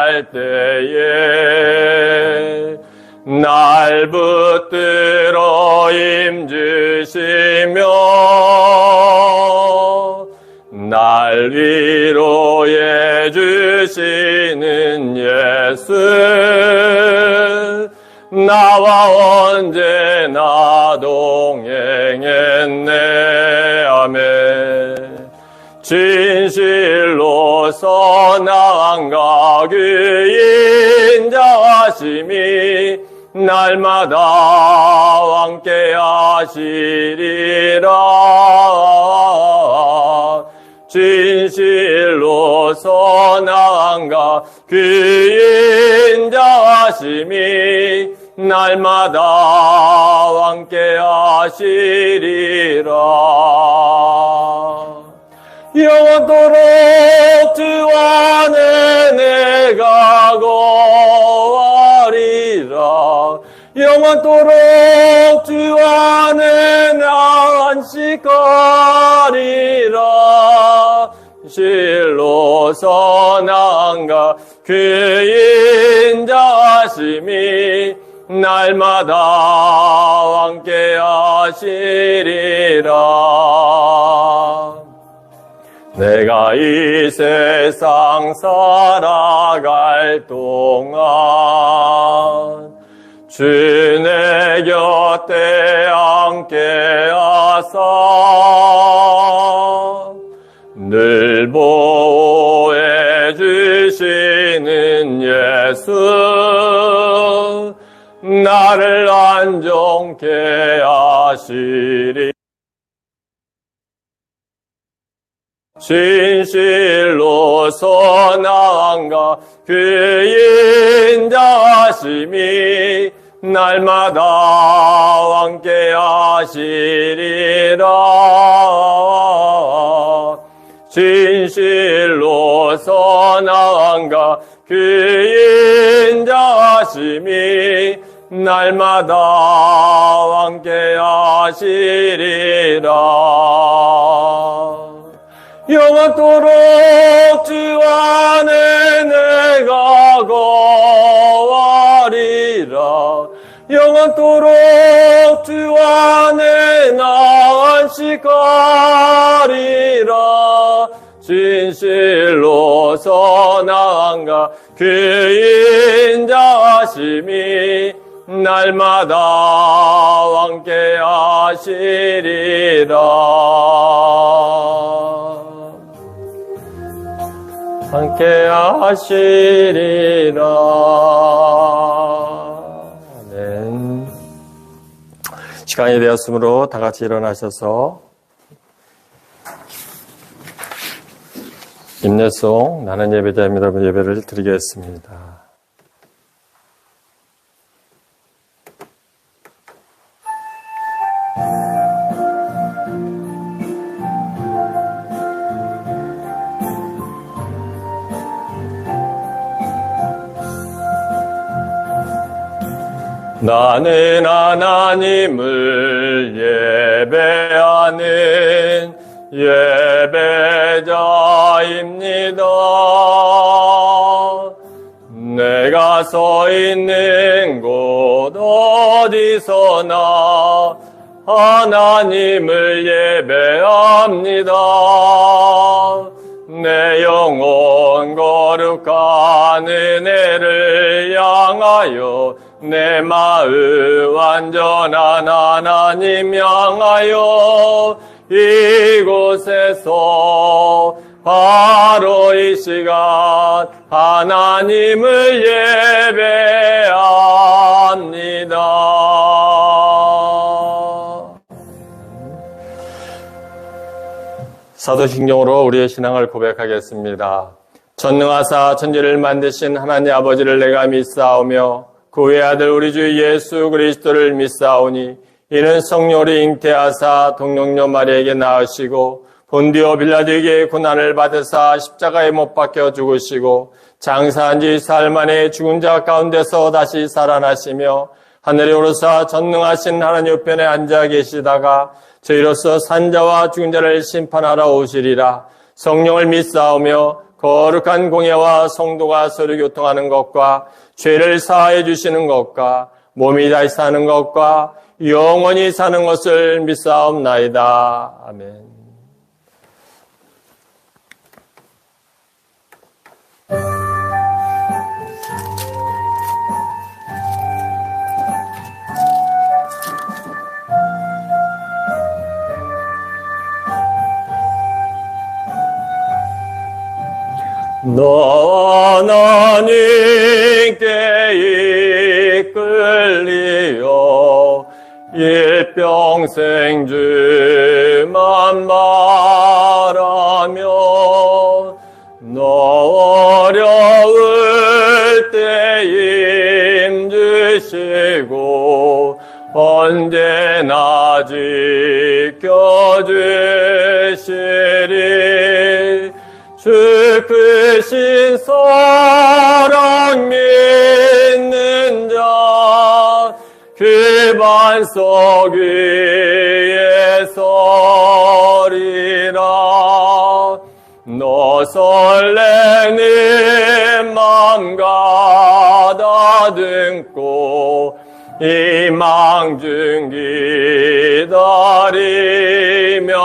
나갈 때에 날 붙들어 힘주시며 날 위로해 주시는 예수, 나와 언제나 동행했네. 아멘. 진실로서 나아가 그 인자하심이 날마다 함께 하시리라. 진실로서 나아가 그 인자하심이 날마다 함께 하시리라. 영원토록 주 안에 내가 거하리라. 영원토록 주 안에 나 안식하리라. 실로서 나아가 그 인자하심이 날마다 함께 하시리라. 내가 이 세상 살아갈 동안 주 내 곁에 함께 하사 늘 보호해 주시는 예수, 나를 안정케 하시리. 진실로서 나아가 그 인자하심이 날마다 함께 하시리라. 진실로서 나아가 그 인자하심이 날마다 함께 하시리라. 영원토록 주 안에 내가 거하리라. 영원토록 주 안에 나 안식하리라. 진실로서 나아가 그 인자하심이 날마다 함께 하시리라. 함께 하시리라. 아멘. 시간이 되었으므로 다 같이 일어나셔서 임례송 나는 예배자입니다. 예배를 드리겠습니다. 나는 하나님을 예배하는 예배자입니다. 내가 서 있는 곳 어디서나 하나님을 예배합니다. 내 영혼 거룩한 은혜를 향하여 내 마음 완전한 하나님 향하여 이곳에서 바로 이 시간 하나님을 예배합니다. 사도신경으로 우리의 신앙을 고백하겠습니다. 전능하사 천지를 만드신 하나님 아버지를 내가 믿사오며 그 외아들 우리 주 예수 그리스도를 믿사오니 이는 성령으로 잉태하사 동정녀 마리아에게 낳으시고 본디오 빌라도에게 고난을 받으사 십자가에 못 박혀 죽으시고 장사한 지 사흘 만에 죽은 자 가운데서 다시 살아나시며 하늘에 오르사 전능하신 하나님 우편에 앉아 계시다가 저희로서 산자와 죽은 자를 심판하러 오시리라. 성령을 믿사오며 거룩한 공예와 성도가 서로 교통하는 것과 죄를 사하여 주시는 것과 몸이 다시 사는 것과 영원히 사는 것을 믿사옵나이다. 아멘. 너와 하나님께 이끌리어 일평생 주만 바라며 너 어려울 때 힘주시고 언제나 지켜주시리. 주 크신 사랑 믿는 자 그 반석 위에 서리라. 너 설레는 맘 가다듬고 희망 중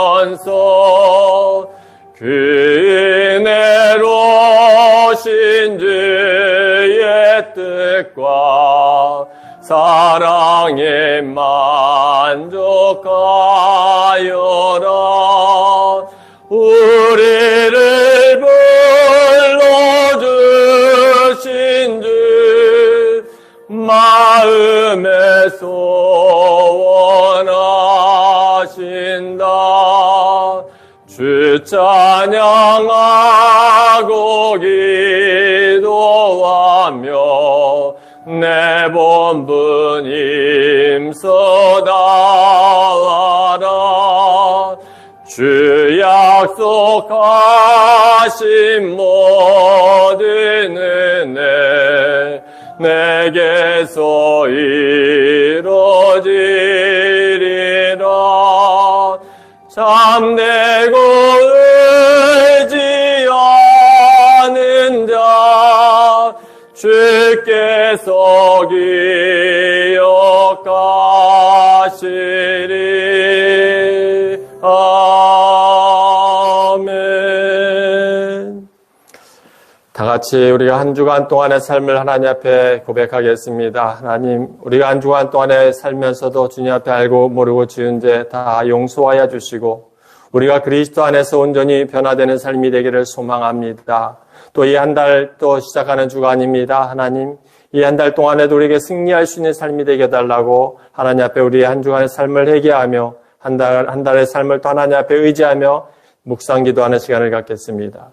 기다리면서 그 은혜로 신주의 뜻과 사랑에 만족하여라. 우리를 불러주신 주 마음에 소원하신다. 주 찬양하고 기도하며 내 본분 힘써 다하라. 주 약속하신 모든 은혜 내게서 이루어지리라. 참되고 의지하는 자 주께서 기억하시리. 아멘. 다 같이 우리가 한 주간 동안의 삶을 하나님 앞에 고백하겠습니다. 하나님, 우리가 한 주간 동안에 살면서도 주님 앞에 알고 모르고 지은 죄 다 용서하여 주시고 우리가 그리스도 안에서 온전히 변화되는 삶이 되기를 소망합니다. 또 이 한 달 또 시작하는 주간입니다. 하나님, 이 한 달 동안에도 우리에게 승리할 수 있는 삶이 되게 해달라고 하나님 앞에 우리의 한 주간의 삶을 회개하며 한 달의 삶을 또 하나님 앞에 의지하며 묵상 기도하는 시간을 갖겠습니다.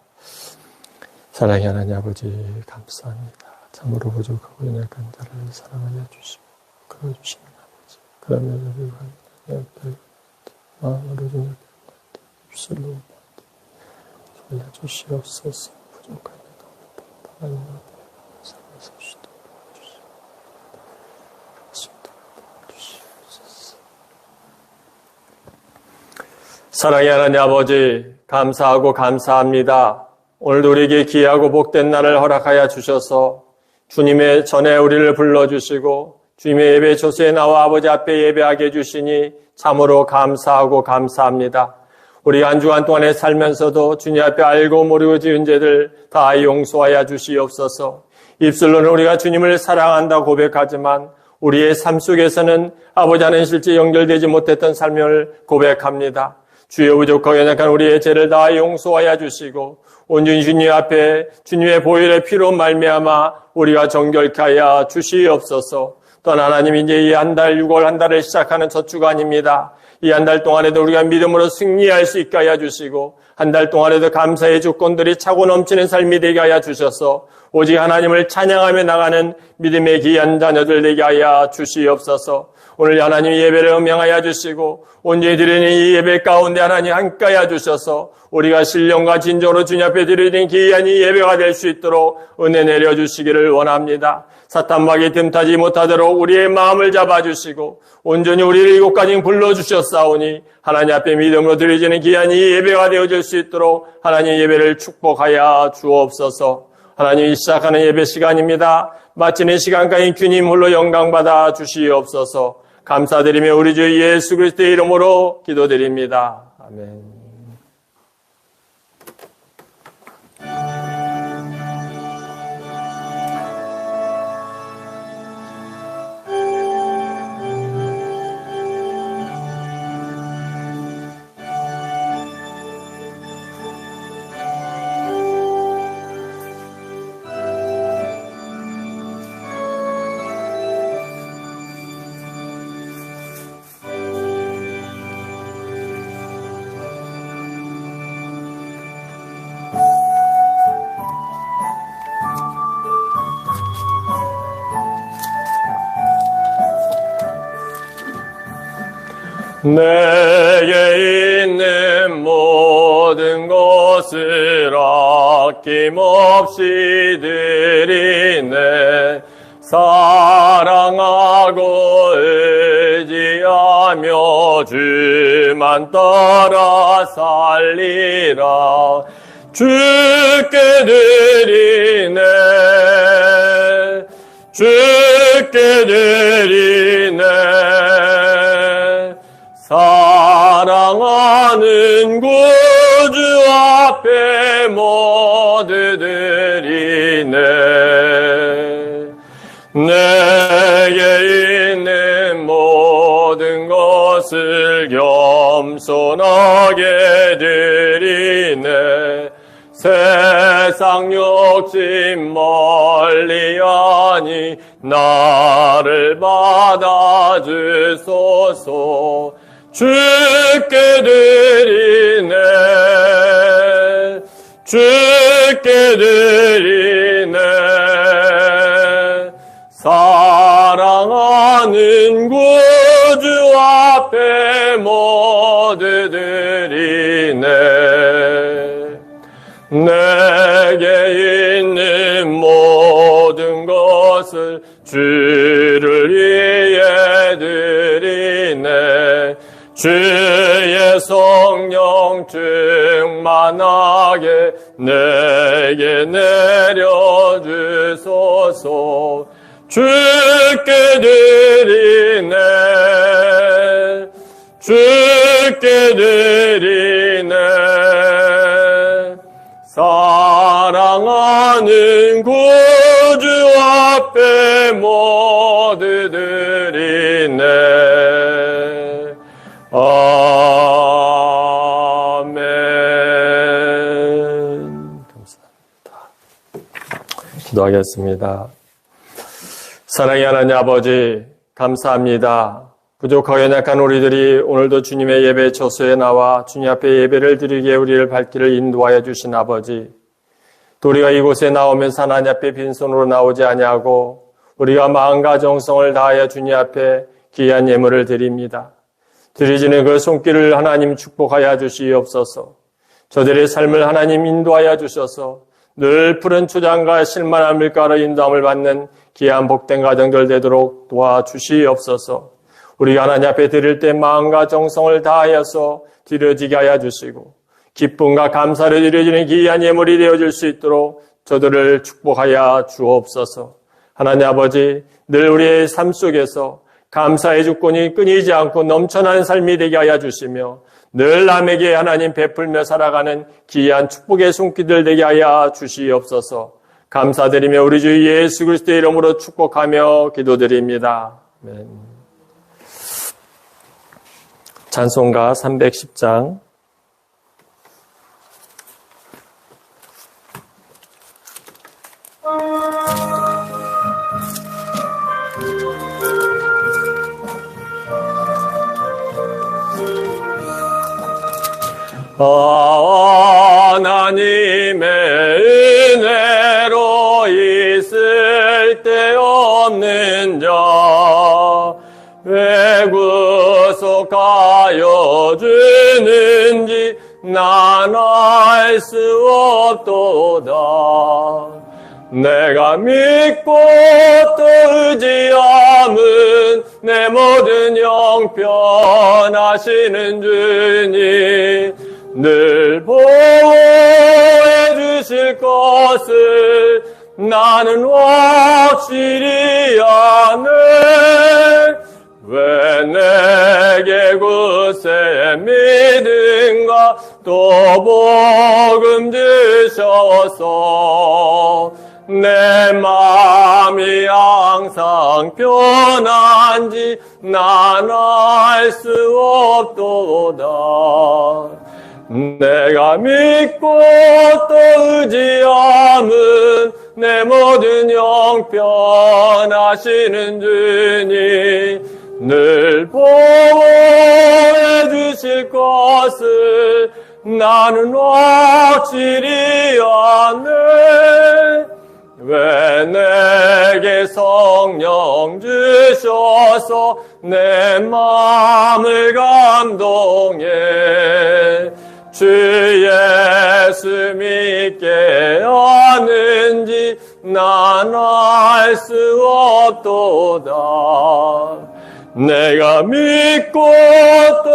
사랑의 하나님 아버지 감사합니다. 참으로 부족하고 연약한 자를 사랑하여 주시고 끌어주시는 아버지. 그러면 우리가 마음으로 좀 입술로 살려주시옵소서. 부족합니다. 하나님 앞에 살아서 주시도록 주시옵소서. 사랑의 하나님 아버지 감사하고 감사합니다. 오늘도 우리에게 귀하고 복된 날을 허락하여 주셔서 주님의 전에 우리를 불러주시고 주님의 예배 조수에 나와 아버지 앞에 예배하게 해주시니 참으로 감사하고 감사합니다. 우리 한 주간 동안에 살면서도 주님 앞에 알고 모르고 지은 죄들 다 용서하여 주시옵소서. 입술로는 우리가 주님을 사랑한다고 고백하지만 우리의 삶 속에서는 아버지와는 실제 연결되지 못했던 삶을 고백합니다. 주여 부족하고 연약한 우리의 죄를 다 용서하여 주시고 온전히 주님 앞에 주님의 보혈의 피로 말미암아 우리가 정결케 하여 주시옵소서. 또한 하나님 이제 이 한 달 6월 한 달을 시작하는 첫 주간입니다. 이 한 달 동안에도 우리가 믿음으로 승리할 수 있게 하여 주시고 한 달 동안에도 감사의 조건들이 차고 넘치는 삶이 되게 하여 주셔서 오직 하나님을 찬양하며 나가는 믿음의 귀한 자녀들 되게 하여 주시옵소서. 오늘 하나님 예배를 음행하여 주시고 온전히 드리는 이 예배 가운데 하나님 함께 하여 주셔서 우리가 신령과 진정으로 주님 앞에 드리는 귀한 이 예배가 될 수 있도록 은혜 내려주시기를 원합니다. 사탄마귀 틈타지 못하도록 우리의 마음을 잡아주시고 온전히 우리를 이곳까지 불러주셨사오니 하나님 앞에 믿음으로 드려지는 귀한 이 예배가 되어질 수 있도록 하나님 예배를 축복하여 주옵소서. 하나님이 시작하는 예배 시간입니다. 마치는 시간까지 주님 홀로 영광받아 주시옵소서. 감사드리며 우리 주 예수 그리스도의 이름으로 기도드립니다. 아멘. 내게 있는 모든 것을 아낌없이 드리네. 사랑하고 의지하며 주만 따라 살리라. 주께 드리네. 주께 드리네. 사랑하는 구주 앞에 모두 드리네. 내게 있는 모든 것을 겸손하게 드리네. 세상 욕심 멀리하니 나를 받아주소서. 주께 드리네. 주께 드리네. 사랑하는 구주 앞에 모두 드리네. 내게 있는 모든 것을 주를 위해 드리네. 주의 성령 충만하게 내게 내려주소서. 주께 드리네. 주께 드리네. 사랑하는 구주 앞에 모두 드리네. 아멘. 감사합니다. 기도하겠습니다. 사랑의 하나님 아버지, 감사합니다. 부족하고 연약한 우리들이 오늘도 주님의 예배 처소에 나와 주님 앞에 예배를 드리기에 우리를 발길을 인도하여 주신 아버지, 또 우리가 이곳에 나오면서 하나님 앞에 빈손으로 나오지 아니하고 우리가 마음과 정성을 다하여 주님 앞에 귀한 예물을 드립니다. 드리지는 그 손길을 하나님 축복하여 주시옵소서. 저들의 삶을 하나님 인도하여 주셔서 늘 푸른 초장과 실만한 밀가루 인도함을 받는 귀한 복된 가정들 되도록 도와주시옵소서. 우리가 하나님 앞에 드릴 때 마음과 정성을 다하여서 드려지게 하여 주시고 기쁨과 감사를 드려지는 귀한 예물이 되어질 수 있도록 저들을 축복하여 주옵소서. 하나님 아버지, 늘 우리의 삶 속에서 감사의 주권이 끊이지 않고 넘쳐나는 삶이 되게 하여 주시며 늘 남에게 하나님 베풀며 살아가는 귀한 축복의 손길들 되게 하여 주시옵소서. 감사드리며 우리 주 예수 그리스도의 이름으로 축복하며 기도드립니다. 아멘. 찬송가 310장 하나님의 은혜로 쓸데없는 자 왜 구속하여 주는지 난 알 수 없도다. 내가 믿고 또 의지함은 내 모든 형편하시는 주님 늘 보호해 주실 것을 나는 확실히 아네. 왜 내게 굳세 믿음과 또 복음 주셔서 내 마음이 항상 편한지 난 알 수 없도다. 내가 믿고 또 의지함은 내 모든 형편하시는 주님 늘 보호해 주실 것을 나는 확실히 아네. 왜 내게 성령 주셔서 내 마음을 감동해 주 예수 믿게 하는지 난 알 수 없도다. 내가 믿고 또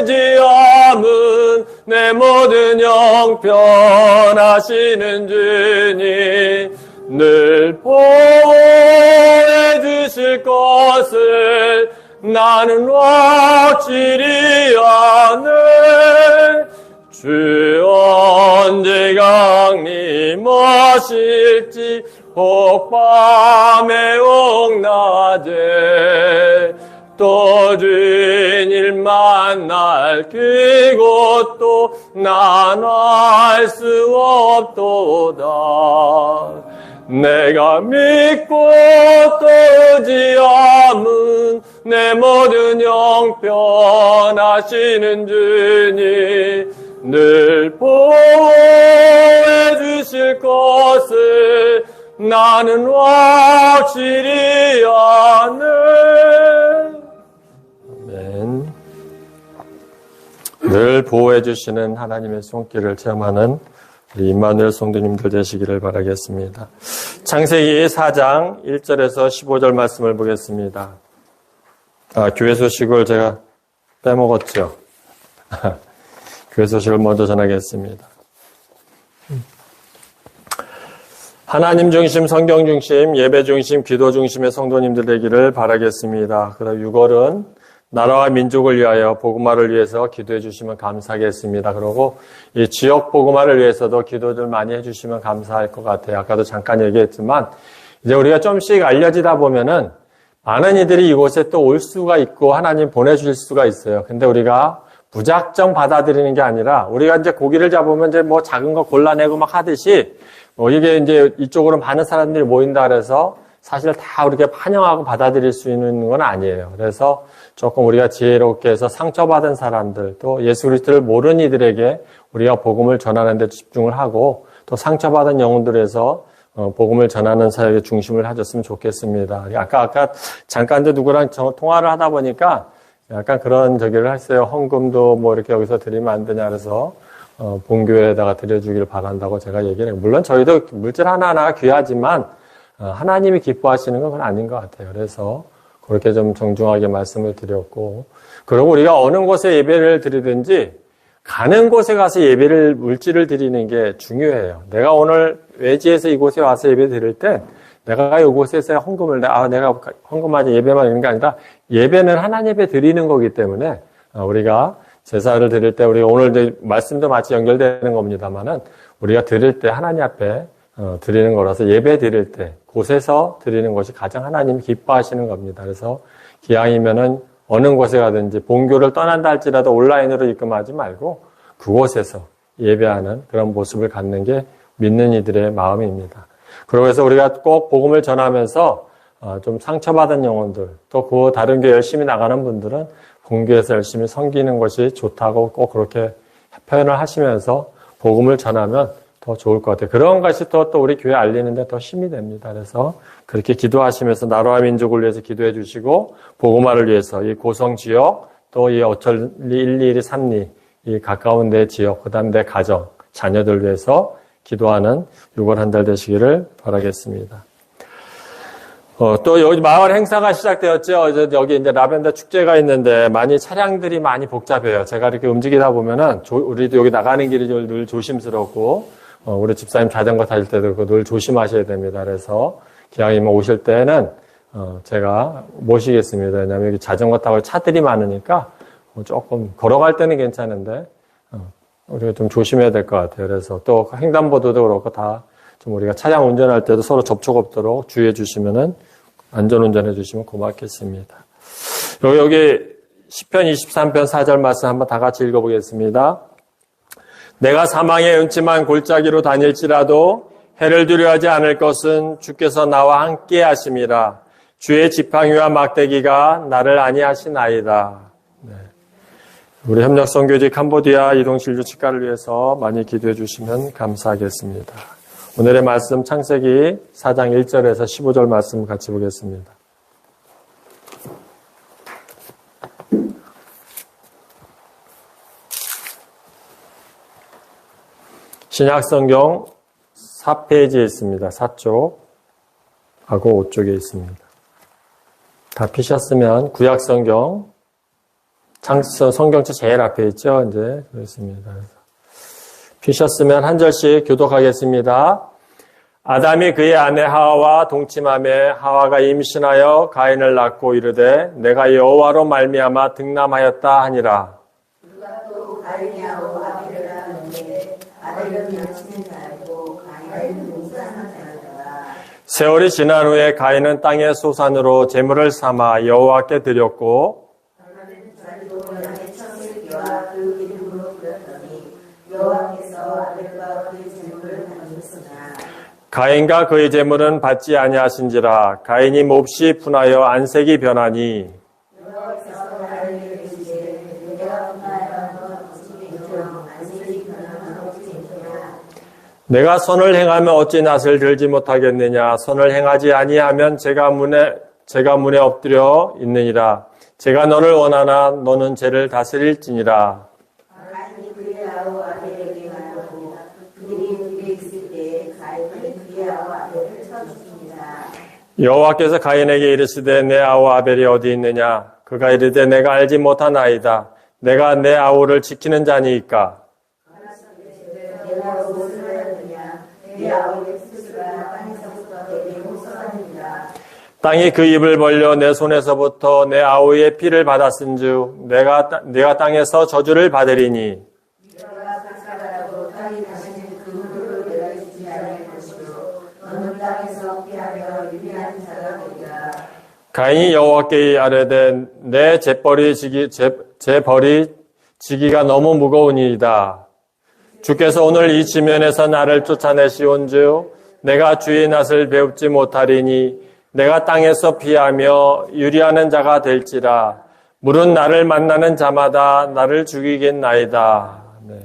의지함은 내 모든 형편하시는 주님 늘 보호해 주실 것을 나는 확실히 아네. 주 언제 강림하실지 혹 밤에 혹 낮에 또 주님 만날 그곳도 난 알 수 없도다. 내가 믿고 또 의지함은 내 모든 형편하시는 주님 늘 보호해 주실 것을 나는 확실히 아네. 아멘. 늘 보호해 주시는 하나님의 손길을 체험하는 우리 임마누엘 성도님들 되시기를 바라겠습니다. 창세기 4장 1절에서 15절 말씀을 보겠습니다. 교회 소식을 제가 빼먹었죠. 교회 소식을 먼저 전하겠습니다. 하나님 중심, 성경 중심, 예배 중심, 기도 중심의 성도님들 되기를 바라겠습니다. 그리고 6월은 나라와 민족을 위하여 복음화를 위해서 기도해 주시면 감사하겠습니다. 그리고 이 지역 복음화를 위해서도 기도들 많이 해주시면 감사할 것 같아요. 아까도 잠깐 얘기했지만 이제 우리가 좀씩 알려지다 보면은 많은 이들이 이곳에 또 올 수가 있고 하나님 보내주실 수가 있어요. 근데 우리가 무작정 받아들이는 게 아니라 우리가 이제 고기를 잡으면 이제 뭐 작은 거 골라내고 막 하듯이 이게 이제 이쪽으로 많은 사람들이 모인다 그래서 사실 다 우리가 환영하고 받아들일 수 있는 건 아니에요. 그래서 조금 우리가 지혜롭게 해서 상처받은 사람들, 또 예수 그리스도를 모르는 이들에게 우리가 복음을 전하는 데 집중을 하고 또 상처받은 영혼들에서 복음을 전하는 사역에 중심을 하셨으면 좋겠습니다. 아까 잠깐 누구랑 통화를 하다 보니까 약간 그런 저기를 했어요. 헌금도 뭐 이렇게 여기서 드리면 안 되냐 그래서 본교회에다가 드려주기를 바란다고 제가 얘기를 해요. 물론 저희도 물질 하나하나가 귀하지만 하나님이 기뻐하시는 건 아닌 것 같아요. 그래서 그렇게 좀 정중하게 말씀을 드렸고, 그리고 우리가 어느 곳에 예배를 드리든지 가는 곳에 가서 예배를 물질을 드리는 게 중요해요. 내가 오늘 외지에서 이곳에 와서 예배 드릴 때 내가 이곳에서 헌금을 내가 헌금하지 예배만 있는 게 아니라 예배는 하나님 예배 드리는 거기 때문에 우리가 제사를 드릴 때 우리가 오늘 말씀도 마치 연결되는 겁니다만은 우리가 드릴 때 하나님 앞에 드리는 거라서 예배 드릴 때 곳에서 드리는 것이 가장 하나님이 기뻐하시는 겁니다. 그래서 기왕이면은 어느 곳에 가든지 본교를 떠난다 할지라도 온라인으로 입금하지 말고 그곳에서 예배하는 그런 모습을 갖는 게 믿는 이들의 마음입니다. 그래서 우리가 꼭 복음을 전하면서 좀 상처받은 영혼들, 또 그 다른 교회 열심히 나가는 분들은 본교에서 열심히 섬기는 것이 좋다고 꼭 그렇게 표현을 하시면서 복음을 전하면 더 좋을 것 같아요. 그런 것이 또 우리 교회 알리는데 더 힘이 됩니다. 그래서 그렇게 기도하시면서 나라와 민족을 위해서 기도해 주시고 복음화를 위해서 이 고성 지역 또 이 어천리 1, 2, 3리 이 가까운 내 지역 그다음 내 가정 자녀들 위해서 기도하는 6월 한 달 되시기를 바라겠습니다. 또 여기 마을 행사가 시작되었죠. 여기 이제 라벤더 축제가 있는데 많이 차량들이 많이 복잡해요. 제가 이렇게 움직이다 보면은 우리도 여기 나가는 길이 늘 조심스럽고 우리 집사님 자전거 타실 때도 늘 조심하셔야 됩니다. 그래서 기왕이면 오실 때는 제가 모시겠습니다. 왜냐하면 여기 자전거 타고 차들이 많으니까 조금 걸어갈 때는 괜찮은데 우리가 좀 조심해야 될 것 같아요. 그래서 또 횡단보도도 그렇고 다 좀 우리가 차량 운전할 때도 서로 접촉 없도록 주의해 주시면은 안전 운전해 주시면 고맙겠습니다. 여기 시편 23편 4절 말씀 한번 다 같이 읽어보겠습니다. 내가 사망의 음침한 골짜기로 다닐지라도 해를 두려워하지 않을 것은 주께서 나와 함께 하심이라. 주의 지팡이와 막대기가 나를 안위하시나이다. 네. 우리 협력선교지 캄보디아 이동실주 치과를 위해서 많이 기도해 주시면 감사하겠습니다. 오늘의 말씀 창세기 4장 1절에서 15절 말씀 같이 보겠습니다. 신약성경 4페이지에 있습니다. 4쪽하고 5쪽에 있습니다. 다 피셨으면 구약성경 성경책 제일 앞에 있죠. 이제 그렇습니다. 피셨으면 한 절씩 교독하겠습니다. 아담이 그의 아내 하와와 동침하며 하와가 임신하여 가인을 낳고 이르되 내가 여호와로 말미암아 득남하였다 하니라. 누가 또 가인이하고 아벨을 낳았는데 아벨은 여친을 낳았고 가인은 동산을 낳았더라. 세월이 지난 후에 가인은 땅의 소산으로 제물을 삼아 여호와께 드렸고 여호와의 청슬기와 그 이름으로 부렸더니 여호와께서 아벨과 그의 제물을 받으셨으나 가인과 그의 제물은 받지 아니하신지라. 가인이 몹시 분하여 안색이 변하니 여호와께서 가인에게 이르시되 내가 분하여 어찌 인정 안색이 변하면 어찌 인정하나 내가 선을 행하면 어찌 낯을 들지 못하겠느냐. 선을 행하지 아니하면 제가 문에 엎드려 있느니라. 제가 너를 원하나 너는 죄를 다스릴지니라. 가인이 그의 아우 아벨에게 말하고 그들이 집에 있을 때 가인이 그의 아우 아벨을 쳐죽습니다. 여호와께서 가인에게 이르시되 내 아우 아벨이 어디 있느냐. 그가 이르되 내가 알지 못하나이다. 내가 내 아우를 지키는 자니이까. 내가 무엇을 하였느냐 내 아우의 스스가 땅에서부터 내게 호소하느니라. 땅이 그 입을 벌려 내 손에서부터 내 아우의 피를 받았은즉 내가 땅에서 저주를 받으리니 너가 삭사하라고 땅이 다시는 그 물을 내가 주지 않을 것이요 너는 땅에서 피하며 유리한 자가 되리라. 가인이 여호와께 아뢰되 내 재벌이 지기가 너무 무거우니이다. 주께서 오늘 이 지면에서 나를 쫓아내시온즉 내가 주의 낯을 배웁지 못하리니 내가 땅에서 피하며 유리하는 자가 될지라. 물은 나를 만나는 자마다 나를 죽이겠나이다. 네.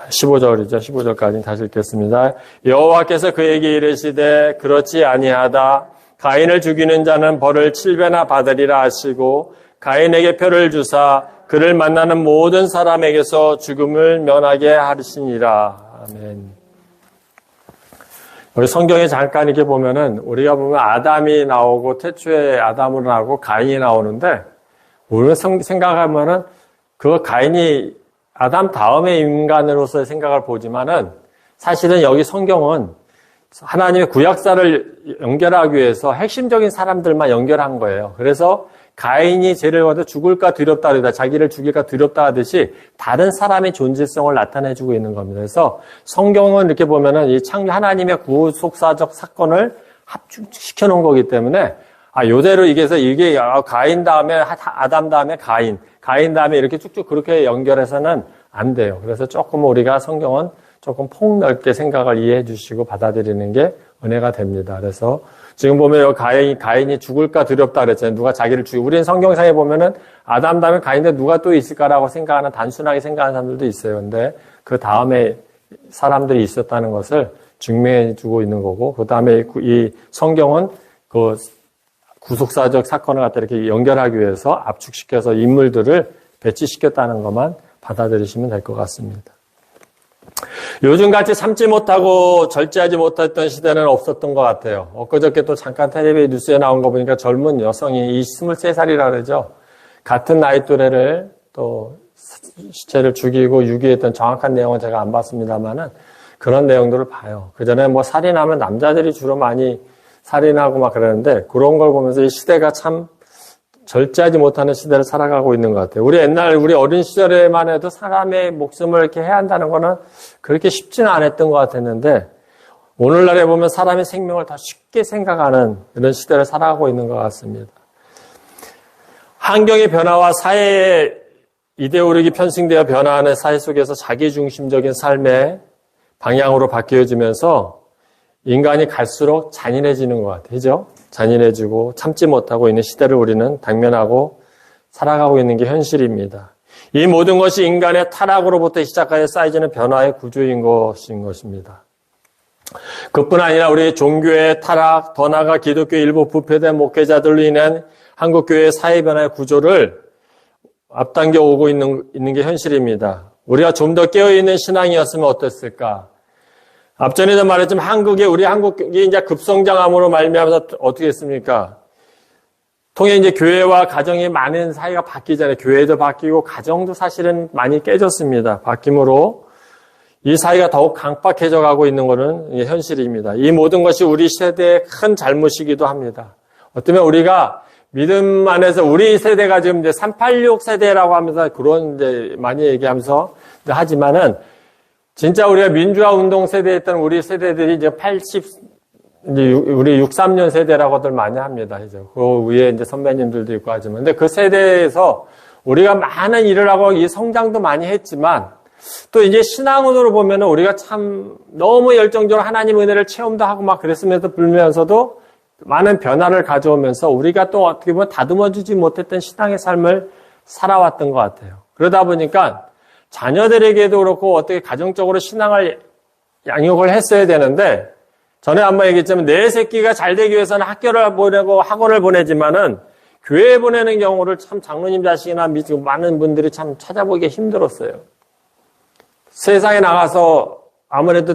15절이죠. 15절까지 다시 읽겠습니다. 여호와께서 그에게 이르시되 그렇지 아니하다. 가인을 죽이는 자는 벌을 7배나 받으리라 하시고 가인에게 표를 주사 그를 만나는 모든 사람에게서 죽음을 면하게 하시니라. 아멘. 우리 성경에 잠깐 이렇게 보면은 우리가 보면 아담이 나오고 태초에 아담으로 나오고 가인이 나오는데 우리가 생각하면은 그 가인이 아담 다음의 인간으로서의 생각을 보지만은 사실은 여기 성경은 하나님의 구약사를 연결하기 위해서 핵심적인 사람들만 연결한 거예요. 그래서 가인이 죄를 받아 죽을까 두렵다 그러다 자기를 죽일까 두렵다 하듯이 다른 사람의 존재성을 나타내주고 있는 겁니다. 그래서 성경은 이렇게 보면은 이 하나님의 구속사적 사건을 합중시켜 놓은 거기 때문에 요대로 이게 가인 다음에 아담 다음에 가인 다음에 이렇게 쭉쭉 그렇게 연결해서는 안 돼요. 그래서 조금 우리가 성경은 조금 폭넓게 생각을 이해해 주시고 받아들이는 게 은혜가 됩니다. 그래서 지금 보면 가인이 죽을까 두렵다 그랬잖아요. 누가 자기를 죽이고. 우리는 성경상에 보면은 아담 다음에 가인인데 누가 또 있을까라고 생각하는 단순하게 생각하는 사람들도 있어요. 근데 그 다음에 사람들이 있었다는 것을 증명해 주고 있는 거고, 그 다음에 이 성경은 그 구속사적 사건을 갖다 이렇게 연결하기 위해서 압축시켜서 인물들을 배치시켰다는 것만 받아들이시면 될 것 같습니다. 요즘같이 참지 못하고 절제하지 못했던 시대는 없었던 것 같아요. 엊그저께 또 잠깐 텔레비전 뉴스에 나온 거 보니까 젊은 여성이 23살이라 그러죠. 같은 나이 또래를 또 시체를 죽이고 유기했던 정확한 내용은 제가 안 봤습니다만은 그런 내용들을 봐요. 그전에 뭐 살인하면 남자들이 주로 많이 살인하고 막 그러는데 그런 걸 보면서 이 시대가 참 절제하지 못하는 시대를 살아가고 있는 것 같아요. 우리 어린 시절에만 해도 사람의 목숨을 이렇게 해야 한다는 거는 그렇게 쉽지는 않았던 것 같았는데 오늘날에 보면 사람의 생명을 더 쉽게 생각하는 이런 시대를 살아가고 있는 것 같습니다. 환경의 변화와 사회의 이데올로기 편승되어 변화하는 사회 속에서 자기중심적인 삶의 방향으로 바뀌어지면서 인간이 갈수록 잔인해지는 것 같아요. 그죠? 잔인해지고 참지 못하고 있는 시대를 우리는 당면하고 살아가고 있는 게 현실입니다. 이 모든 것이 인간의 타락으로부터 시작하여 쌓여지는 변화의 구조인 것입니다. 그뿐 아니라 우리 종교의 타락, 더 나아가 기독교 일부 부패된 목회자들로 인한 한국교회의 사회 변화의 구조를 앞당겨 오고 있는 게 현실입니다. 우리가 좀 더 깨어있는 신앙이었으면 어땠을까? 앞전에도 말했지만 우리 한국이 이제 급성장함으로 말미암아서 어떻게 했습니까? 통해 이제 교회와 가정이 많은 사이가 바뀌잖아요. 교회도 바뀌고 가정도 사실은 많이 깨졌습니다. 바뀜으로 이 사이가 더욱 강박해져 가고 있는 것은 현실입니다. 이 모든 것이 우리 세대의 큰 잘못이기도 합니다. 어쩌면 우리가 믿음 안에서 우리 세대가 지금 이제 386 세대라고 하면서 그런 이제 많이 얘기하면서 하지만은 진짜 우리가 민주화 운동 세대였던 우리 세대들이 이제 우리 63년 세대라고들 많이 합니다. 이제 그 위에 이제 선배님들도 있고 하지만. 근데 그 세대에서 우리가 많은 일을 하고 이 성장도 많이 했지만 또 이제 신앙으로 보면은 우리가 참 너무 열정적으로 하나님 은혜를 체험도 하고 막 그랬으면서 불면서도 많은 변화를 가져오면서 우리가 또 어떻게 보면 다듬어주지 못했던 신앙의 삶을 살아왔던 것 같아요. 그러다 보니까 자녀들에게도 그렇고 어떻게 가정적으로 신앙을 양육을 했어야 되는데 전에 한번 얘기했지만 내 새끼가 잘 되기 위해서는 학교를 보내고 학원을 보내지만은 교회에 보내는 경우를 참 장로님 자식이나 많은 분들이 참 찾아보기 힘들었어요. 세상에 나가서 아무래도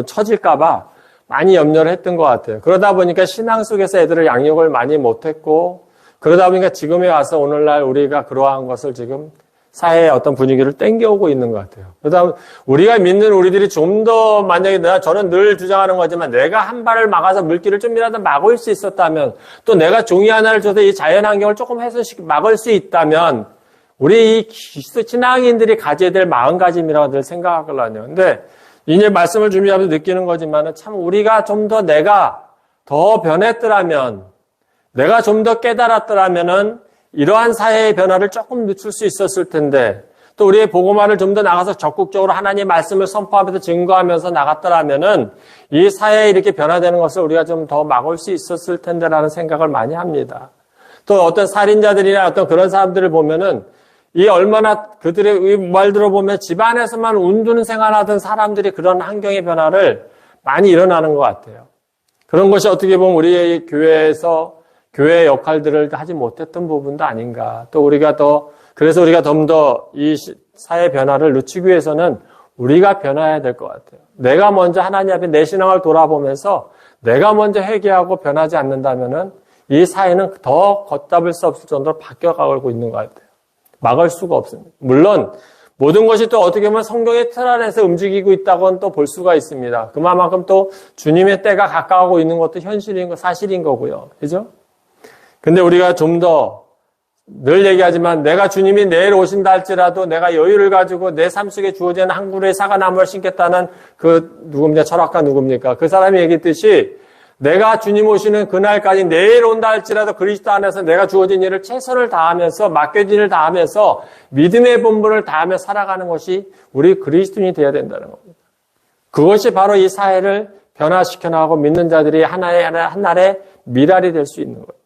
처질까봐 많이 염려를 했던 것 같아요. 그러다 보니까 신앙 속에서 애들을 양육을 많이 못했고 그러다 보니까 지금에 와서 오늘날 우리가 그러한 것을 지금 사회의 어떤 분위기를 땡겨오고 있는 것 같아요. 그러다 우리가 믿는 우리들이 좀 더 만약에 저는 늘 주장하는 거지만 내가 한 발을 막아서 물길을 좀이라도 막을 수 있었다면 또 내가 종이 하나를 줘서 이 자연환경을 조금 훼손시켜 막을 수 있다면 우리 이 신앙인들이 가져야 될 마음가짐이라고 늘 생각하거든요. 근데 이제 말씀을 준비하면서 느끼는 거지만 참 우리가 좀 더 내가 더 변했더라면 내가 좀 더 깨달았더라면은 이러한 사회의 변화를 조금 늦출 수 있었을 텐데 또 우리의 복음화를 좀 더 나가서 적극적으로 하나님의 말씀을 선포하면서 증거하면서 나갔더라면은 이 사회에 이렇게 변화되는 것을 우리가 좀 더 막을 수 있었을 텐데라는 생각을 많이 합니다. 또 어떤 살인자들이나 어떤 그런 사람들을 보면은 이 얼마나 그들의 말 들어보면 집안에서만 운둔 생활하던 사람들이 그런 환경의 변화를 많이 일어나는 것 같아요. 그런 것이 어떻게 보면 우리의 교회에서 교회의 역할들을 하지 못했던 부분도 아닌가. 또 그래서 우리가 좀 더 이 사회 변화를 늦추기 위해서는 우리가 변화해야 될 것 같아요. 내가 먼저 하나님 앞에 내 신앙을 돌아보면서 내가 먼저 회개하고 변하지 않는다면은 이 사회는 더 걷잡을 수 없을 정도로 바뀌어가고 있는 것 같아요. 막을 수가 없습니다. 물론 모든 것이 또 어떻게 보면 성경의 틀 안에서 움직이고 있다고는 또 볼 수가 있습니다. 그만큼 또 주님의 때가 가까워오고 있는 것도 사실인 거고요. 그죠? 근데 우리가 좀 더 늘 얘기하지만 내가 주님이 내일 오신다 할지라도 내가 여유를 가지고 내 삶 속에 주어지는 한 그루의 사과나무를 심겠다는 철학가 누굽니까? 그 사람이 얘기했듯이 내가 주님 오시는 그날까지 내일 온다 할지라도 그리스도 안에서 내가 주어진 일을 최선을 다하면서 맡겨진 일을 다하면서 믿음의 본분을 다하며 살아가는 것이 우리 그리스도인이 되어야 된다는 겁니다. 그것이 바로 이 사회를 변화시켜 나가고 믿는 자들이 한날의 미랄이 될 수 있는 거예요.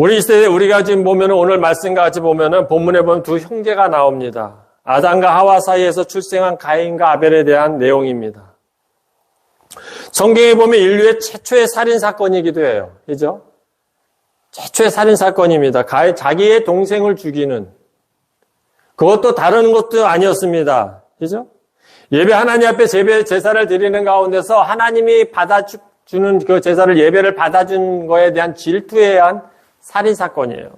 우리 이 세대 우리가 지금 보면 오늘 말씀과 같이 보면은 본문에 보면 두 형제가 나옵니다. 아담과 하와 사이에서 출생한 가인과 아벨에 대한 내용입니다. 성경에 보면 인류의 최초의 살인 사건이기도 해요. 그죠? 최초의 살인 사건입니다. 자기의 동생을 죽이는, 그것도 다른 것도 아니었습니다. 그죠? 예배 하나님 앞에 제사를 드리는 가운데서 하나님이 받아주는 그 제사를 예배를 받아준 거에 대한 질투에 의한 살인 사건이에요.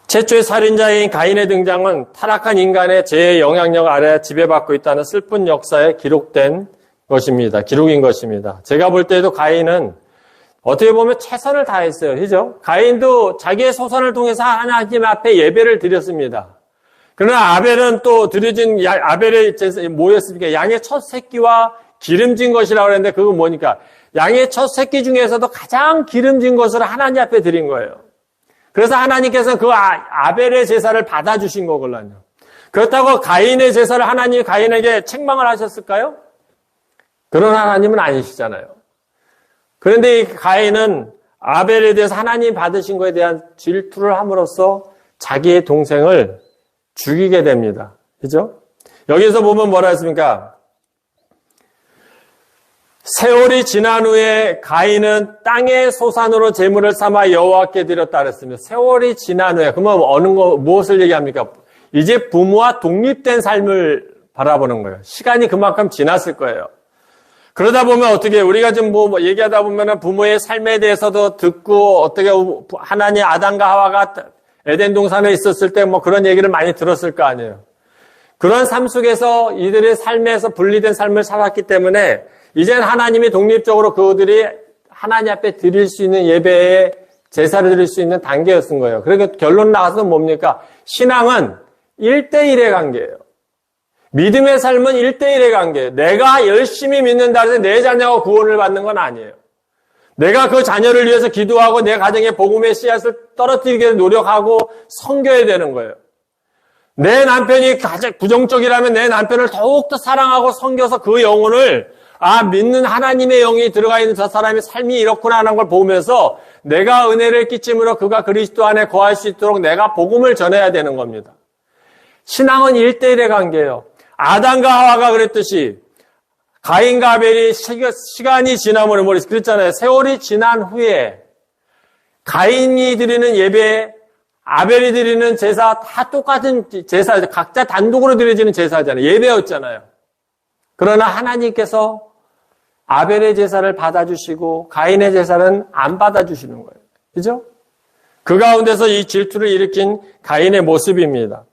최초의 살인자인 가인의 등장은 타락한 인간의 죄의 영향력 아래 지배받고 있다는 슬픈 역사에 기록된 것입니다. 기록인 것입니다. 제가 볼 때도 가인은 어떻게 보면 최선을 다했어요. 그죠? 가인도 자기의 소선을 통해서 하나님 앞에 예배를 드렸습니다. 그러나 아벨은 또 아벨의 뭐였습니까? 양의 첫 새끼와 기름진 것이라고 그랬는데 그건 뭐니까? 양의 첫 새끼 중에서도 가장 기름진 것을 하나님 앞에 드린 거예요. 그래서 하나님께서 그 아벨의 제사를 받아주신 거거든요. 그렇다고 가인의 제사를 하나님이 가인에게 책망을 하셨을까요? 그런 하나님은 아니시잖아요. 그런데 이 가인은 아벨에 대해서 하나님이 받으신 것에 대한 질투를 함으로써 자기의 동생을 죽이게 됩니다. 그죠? 여기서 보면 뭐라 했습니까? 세월이 지난 후에 가인은 땅의 소산으로 제물을 삼아 여호와께 드렸다 그랬습니다. 세월이 지난 후에, 그러면 무엇을 얘기합니까? 이제 부모와 독립된 삶을 바라보는 거예요. 시간이 그만큼 지났을 거예요. 그러다 보면 어떻게, 우리가 좀 얘기하다 보면은 부모의 삶에 대해서도 듣고, 어떻게 하나님 아담과 하와가 에덴 동산에 있었을 때 그런 얘기를 많이 들었을 거 아니에요. 그런 삶 속에서 이들의 삶에서 분리된 삶을 살았기 때문에 이젠 하나님이 독립적으로 그들이 하나님 앞에 드릴 수 있는 예배에 제사를 드릴 수 있는 단계였던 거예요. 그러니까 결론 나와서 뭡니까? 신앙은 1대1의 관계예요. 믿음의 삶은 1대1의 관계예요. 내가 열심히 믿는다 해서 내 자녀가 구원을 받는 건 아니에요. 내가 그 자녀를 위해서 기도하고 내 가정에 복음의 씨앗을 떨어뜨리게 노력하고 섬겨야 되는 거예요. 내 남편이 가장 부정적이라면 내 남편을 더욱더 사랑하고 섬겨서 그 영혼을 믿는 하나님의 영이 들어가 있는 저 사람의 삶이 이렇구나 하는 걸 보면서 내가 은혜를 끼침으로 그가 그리스도 안에 거할 수 있도록 내가 복음을 전해야 되는 겁니다. 신앙은 1대1의 관계예요. 아담과 하와가 그랬듯이 가인과 아벨이 시간이 지나면 그랬잖아요. 세월이 지난 후에 가인이 드리는 예배, 아벨이 드리는 제사 다 똑같은 제사, 각자 단독으로 드려지는 제사잖아요. 예배였잖아요. 그러나 하나님께서 아벨의 제사를 받아주시고 가인의 제사는 안 받아주시는 거예요. 그죠? 그 가운데서 이 질투를 일으킨 가인의 모습입니다.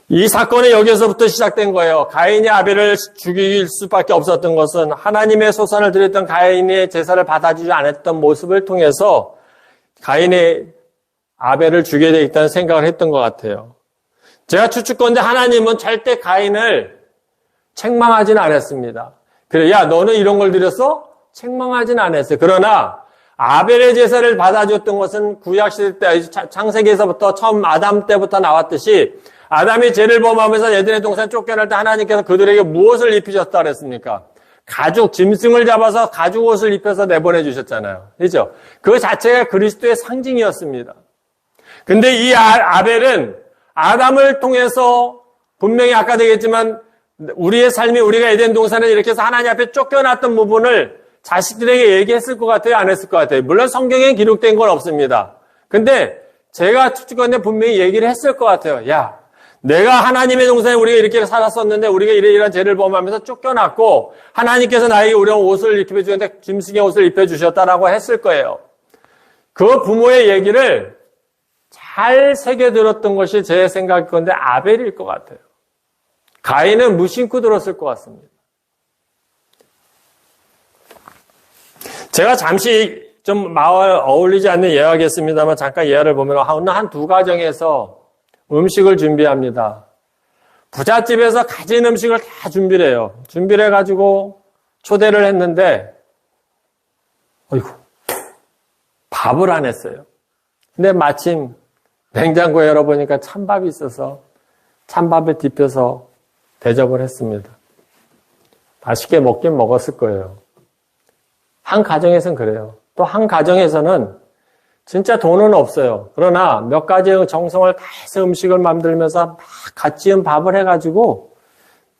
이 사건이 여기서부터 시작된 거예요. 가인이 아벨을 죽일 수밖에 없었던 것은 하나님의 소산을 드렸던 가인의 제사를 받아주지 않았던 모습을 통해서 가인의 아벨을 죽여야 되겠다는 생각을 했던 것 같아요. 제가 추측컨대 하나님은 절대 가인을 책망하지는 않았습니다. 그래, 야, 너는 이런 걸 드렸어? 책망하지는 않았어요. 그러나 아벨의 제사를 받아줬던 것은 구약시대 때, 창세기에서부터 처음 아담 때부터 나왔듯이 아담이 죄를 범하면서 에덴의 동산에 쫓겨날 때 하나님께서 그들에게 무엇을 입히셨다 그랬습니까? 짐승을 잡아서 가죽 옷을 입혀서 내보내 주셨잖아요. 그죠? 그 자체가 그리스도의 상징이었습니다. 근데 이 아벨은 아담을 통해서 분명히 아까 되겠지만 우리의 삶이 우리가 에덴 동산에 이렇게 해서 하나님 앞에 쫓겨났던 부분을 자식들에게 얘기했을 것 같아요? 안 했을 것 같아요? 물론 성경에 기록된 건 없습니다. 근데 제가 추측컨대 분명히 얘기를 했을 것 같아요. 야, 내가 하나님의 동산에 우리가 이렇게 살았었는데 우리가 이런 죄를 범하면서 쫓겨났고 하나님께서 나에게 우려운 옷을 입혀주셨는데 짐승의 옷을 입혀주셨다라고 했을 거예요. 그 부모의 얘기를 잘 새겨들었던 것이 제 생각건데 아벨일 것 같아요. 가인은 무심코 들었을 것 같습니다. 제가 잠시 좀 어울리지 않는 예화겠습니다만 잠깐 예화를 보면 한 두 가정에서 음식을 준비합니다. 부잣집에서 가진 음식을 다 준비를 해요. 준비를 해가지고 초대를 했는데 어이구 밥을 안 했어요. 근데 마침 냉장고에 열어보니까 찬밥이 있어서 찬밥에 뒤펴서 대접을 했습니다. 맛있게 먹긴 먹었을 거예요. 한 가정에서는 그래요. 또 한 가정에서는 진짜 돈은 없어요. 그러나 몇 가지 정성을 다해서 음식을 만들면서 막 갓 지은 밥을 해가지고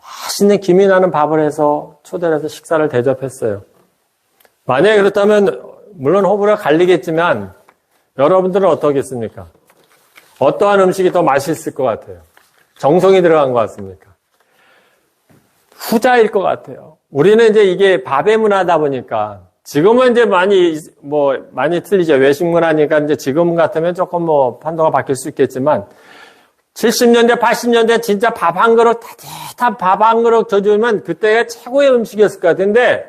맛있는 김이 나는 밥을 해서 초대를 해서 식사를 대접했어요. 만약에 그렇다면 물론 호불호가 갈리겠지만 여러분들은 어떠겠습니까? 어떠한 음식이 더 맛있을 것 같아요? 정성이 들어간 것 같습니까? 후자일 것 같아요. 우리는 이제 이게 밥의 문화다 보니까 지금은 이제 많이 틀리죠. 외식 문화니까 이제 지금 같으면 조금 판도가 바뀔 수 있겠지만 70년대, 80년대 진짜 밥 한 그릇, 따뜻한 밥 한 그릇 져주면 그때가 최고의 음식이었을 것 같은데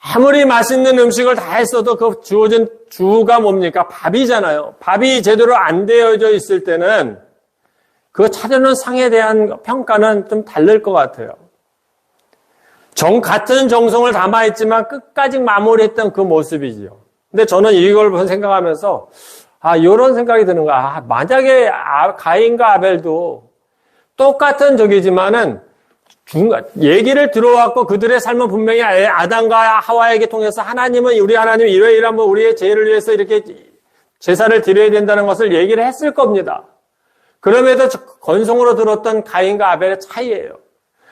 아무리 맛있는 음식을 다 했어도 그 주어진 주가 뭡니까? 밥이잖아요. 밥이 제대로 안 되어져 있을 때는 그 차려놓은 상에 대한 평가는 좀 다를 것 같아요. 같은 정성을 담아있지만 끝까지 마무리했던 그 모습이지요. 근데 저는 이걸 생각하면서 이런 생각이 드는 거야. 만약에 가인과 아벨도 똑같은 적이지만은 얘기를 들어왔고 그들의 삶은 분명히 아담과 하와에게 통해서 하나님은 우리 하나님 이러이러한 우리의 죄를 위해서 이렇게 제사를 드려야 된다는 것을 얘기를 했을 겁니다. 그럼에도 건성으로 들었던 가인과 아벨의 차이예요.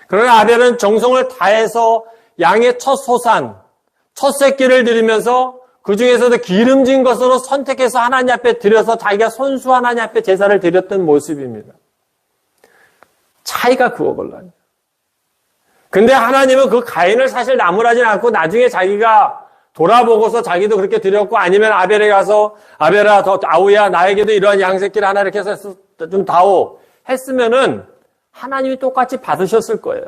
그러나 아벨은 정성을 다해서 양의 첫 소산, 첫 새끼를 드리면서 그 중에서도 기름진 것으로 선택해서 하나님 앞에 드려서 자기가 손수 하나님 앞에 제사를 드렸던 모습입니다. 차이가 그거걸라요. 근데 하나님은 그 가인을 사실 나무라지 않고 나중에 자기가 돌아보고서 자기도 그렇게 드렸고 아니면 아벨에 가서 아벨아 아우야 나에게도 이러한 양새끼를 하나 이렇게 해서 좀 다오 했으면은 하나님이 똑같이 받으셨을 거예요.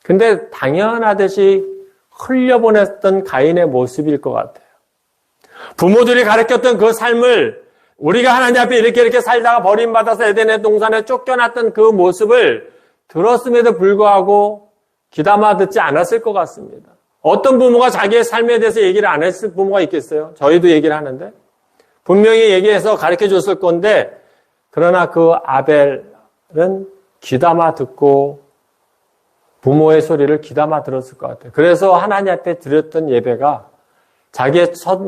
근데 당연하듯이 흘려보냈던 가인의 모습일 것 같아요. 부모들이 가르쳤던 그 삶을 우리가 하나님 앞에 이렇게 살다가 버림받아서 에덴의 동산에 쫓겨났던 그 모습을 들었음에도 불구하고 귀담아 듣지 않았을 것 같습니다. 어떤 부모가 자기의 삶에 대해서 얘기를 안 했을 부모가 있겠어요? 저희도 얘기를 하는데 분명히 얘기해서 가르쳐 줬을 건데 그러나 그 아벨은 귀담아 듣고 부모의 소리를 귀담아 들었을 것 같아요. 그래서 하나님 앞에 드렸던 예배가 자기의 첫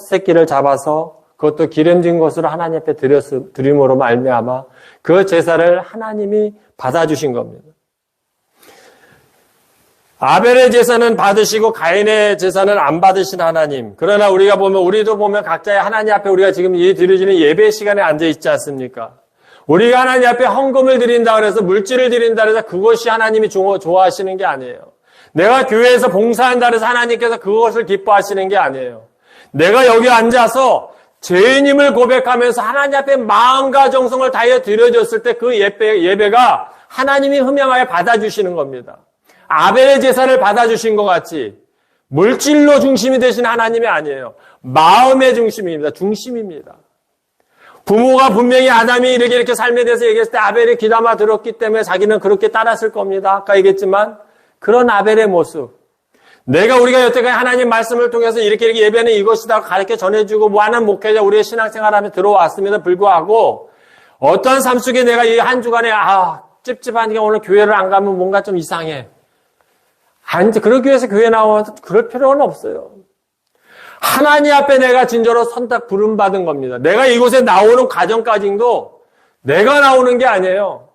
새끼를 잡아서 그것도 기름진 것으로 하나님 앞에 드림으로 말미암아 그 제사를 하나님이 받아주신 겁니다. 아벨의 제사는 받으시고 가인의 제사는 안 받으신 하나님. 그러나 우리도 보면 각자의 하나님 앞에 우리가 지금 드려지는 예배 시간에 앉아 있지 않습니까? 우리가 하나님 앞에 헌금을 드린다 그래서 물질을 드린다 그래서 그것이 하나님이 좋아하시는 게 아니에요. 내가 교회에서 봉사한다 그래서 하나님께서 그것을 기뻐하시는 게 아니에요. 내가 여기 앉아서 죄인임을 고백하면서 하나님 앞에 마음과 정성을 다해 드려졌을 때 그 예배가 하나님이 흠양하게 받아주시는 겁니다. 아벨의 제사를 받아주신 것 같이 물질로 중심이 되신 하나님이 아니에요. 마음의 중심입니다. 중심입니다. 부모가 분명히 아담이 이렇게 삶에 대해서 얘기했을 때 아벨이 귀담아 들었기 때문에 자기는 그렇게 따랐을 겁니다. 아까 얘기했지만 그런 아벨의 모습. 우리가 여태까지 하나님 말씀을 통해서 이렇게 예배는 이것이다 가르쳐 전해주고 무한한 목회자 우리의 신앙생활하며 들어왔음에도 불구하고 어떤 삶 속에 내가 이 한 주간에 찝찝하니까 오늘 교회를 안 가면 뭔가 좀 이상해. 그러기 위해서 교회 나와서 그럴 필요는 없어요. 하나님 앞에 내가 진짜로 선딱 부름받은 겁니다. 내가 이곳에 나오는 과정까지도 내가 나오는 게 아니에요.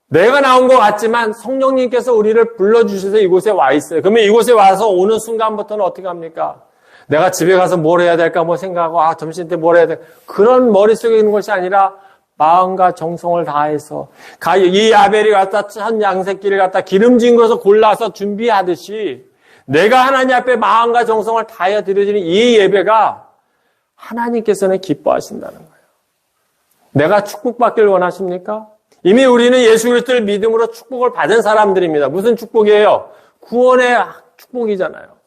내가 나온 것 같지만 성령님께서 우리를 불러주셔서 이곳에 와 있어요. 그러면 이곳에 와서 오는 순간부터는 어떻게 합니까? 내가 집에 가서 뭘 해야 될까 생각하고 점심 때 뭘 해야 될까 그런 머릿속에 있는 것이 아니라 마음과 정성을 다해서 이 아벨이 갖다 첫 양새끼를 갖다 기름진 것을 골라서 준비하듯이 내가 하나님 앞에 마음과 정성을 다하여 드려지는 이 예배가 하나님께서는 기뻐하신다는 거예요. 내가 축복받길 원하십니까? 이미 우리는 예수 그리스도를 믿음으로 축복을 받은 사람들입니다. 무슨 축복이에요? 구원의 축복이잖아요.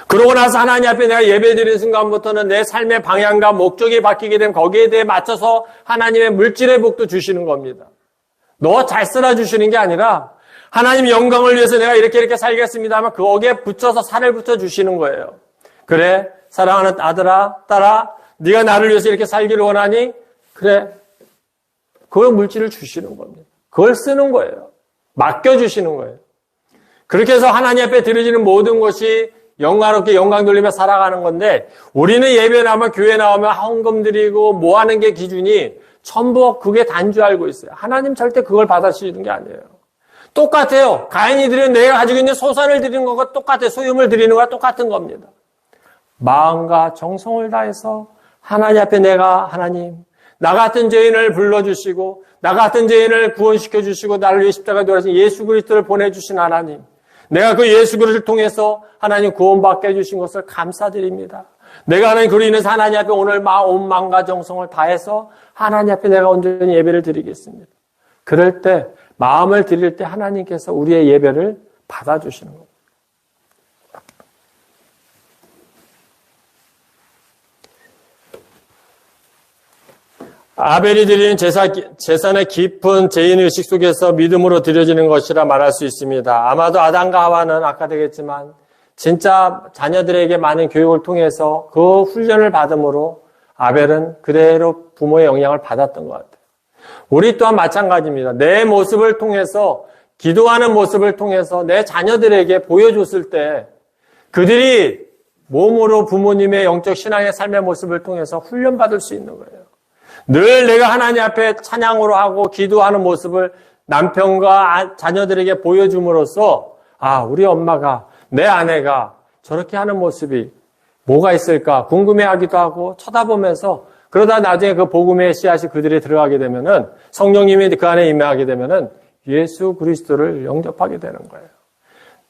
그러고 나서 하나님 앞에 내가 예배드리는 순간부터는 내 삶의 방향과 목적이 바뀌게 되면 거기에 대해 맞춰서 하나님의 물질의 복도 주시는 겁니다. 너 잘 쓰라 주시는 게 아니라 하나님 영광을 위해서 내가 이렇게 살겠습니다 하면 거기에 붙여서 살을 붙여 주시는 거예요. 그래, 사랑하는 아들아, 딸아, 네가 나를 위해서 이렇게 살기를 원하니? 그래. 그걸 물질을 주시는 겁니다. 그걸 쓰는 거예요. 맡겨주시는 거예요. 그렇게 해서 하나님 앞에 드려지는 모든 것이 영광롭게 영광 돌리며 살아가는 건데, 우리는 예배 나오면 교회 나오면 헌금 드리고 뭐 하는 게 기준이 전부 그게 단 줄 알고 있어요. 하나님 절대 그걸 받아주시는 게 아니에요. 똑같아요. 가인이 드린 내가 가지고 있는 소산을 드리는 것과 똑같아요. 소유물 드리는 것과 똑같은 겁니다. 마음과 정성을 다해서 하나님 앞에 내가 하나님, 나 같은 죄인을 불러주시고 나 같은 죄인을 구원시켜 주시고 나를 위해 십자가에 돌아가신 예수 그리스도를 보내주신 하나님, 내가 그 예수 그리스도를 통해서 하나님 구원받게 해주신 것을 감사드립니다. 내가 하나님 그로 인해서 하나님 앞에 오늘 온 마음과 정성을 다해서 하나님 앞에 내가 온전히 예배를 드리겠습니다. 그럴 때 마음을 드릴 때 하나님께서 우리의 예배를 받아주시는 겁니다. 아벨이 드리는 제사의 깊은 죄인의식 속에서 믿음으로 드려지는 것이라 말할 수 있습니다. 아마도 아담과 하와는 아까 되겠지만 진짜 자녀들에게 많은 교육을 통해서 그 훈련을 받음으로 아벨은 그대로 부모의 영향을 받았던 것 같아요. 우리 또한 마찬가지입니다. 내 모습을 통해서, 기도하는 모습을 통해서 내 자녀들에게 보여줬을 때 그들이 몸으로 부모님의 영적 신앙의 삶의 모습을 통해서 훈련받을 수 있는 거예요. 늘 내가 하나님 앞에 찬양으로 하고 기도하는 모습을 남편과 자녀들에게 보여줌으로써 우리 엄마가, 내 아내가 저렇게 하는 모습이 뭐가 있을까 궁금해하기도 하고 쳐다보면서, 그러다 나중에 그 복음의 씨앗이 그들이 들어가게 되면은, 성령님이 그 안에 임하게 되면은 예수 그리스도를 영접하게 되는 거예요.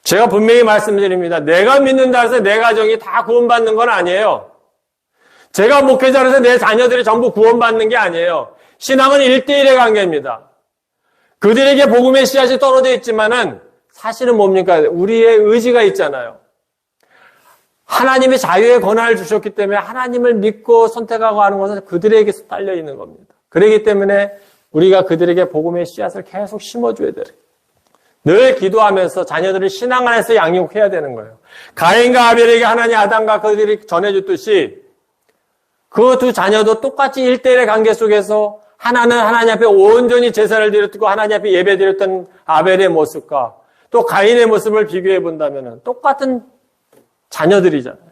제가 분명히 말씀드립니다. 내가 믿는다 해서 내 가정이 다 구원받는 건 아니에요. 제가 목회자로 해서 내 자녀들이 전부 구원받는 게 아니에요. 신앙은 1대1의 관계입니다. 그들에게 복음의 씨앗이 떨어져 있지만은 사실은 뭡니까? 우리의 의지가 있잖아요. 하나님이 자유의 권한을 주셨기 때문에 하나님을 믿고 선택하고 하는 것은 그들에게 딸려 있는 겁니다. 그렇기 때문에 우리가 그들에게 복음의 씨앗을 계속 심어줘야 돼요. 늘 기도하면서 자녀들을 신앙 안에서 양육해야 되는 거예요. 가인과 아벨에게 하나님 아담과 그들이 전해줬듯이 그 두 자녀도 똑같이 1대1의 관계 속에서 하나는 하나님 앞에 온전히 제사를 드렸고 하나님 앞에 예배 드렸던 아벨의 모습과 또 가인의 모습을 비교해 본다면 똑같은 자녀들이잖아요.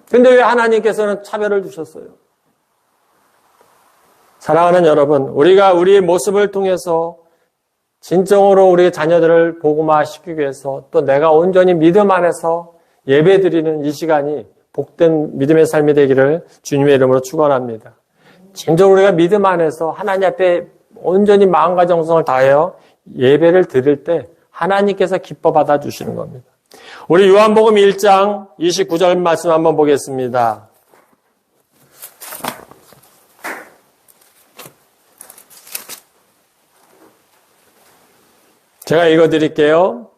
근데 왜 하나님께서는 차별을 두셨어요? 사랑하는 여러분, 우리가 우리의 모습을 통해서 진정으로 우리의 자녀들을 복음화시키기 위해서 또 내가 온전히 믿음 안에서 예배드리는 이 시간이 복된 믿음의 삶이 되기를 주님의 이름으로 축원합니다. 진정 우리가 믿음 안에서 하나님 앞에 온전히 마음과 정성을 다하여 예배를 드릴 때 하나님께서 기뻐 받아주시는 겁니다. 우리 요한복음 1장 29절 말씀 한번 보겠습니다. 제가 읽어드릴게요.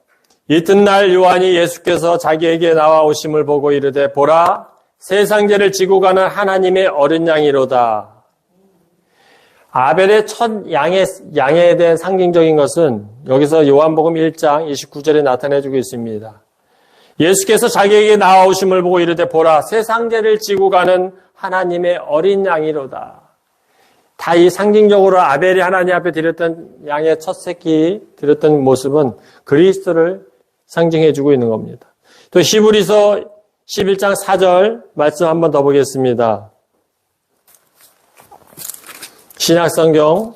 이튿날 요한이 예수께서 자기에게 나와오심을 보고 이르되 보라 세상 죄를 지고 가는 하나님의 어린 양이로다. 아벨의 첫 양에 대한 상징적인 것은 여기서 요한복음 1장 29절에 나타내주고 있습니다. 예수께서 자기에게 나와오심을 보고 이르되 보라 세상 죄를 지고 가는 하나님의 어린 양이로다. 다 이 상징적으로 아벨이 하나님 앞에 드렸던 양의 첫 새끼 드렸던 모습은 그리스도를 상징해주고 있는 겁니다. 또 히브리서 11장 4절 말씀 한번 더 보겠습니다. 신약성경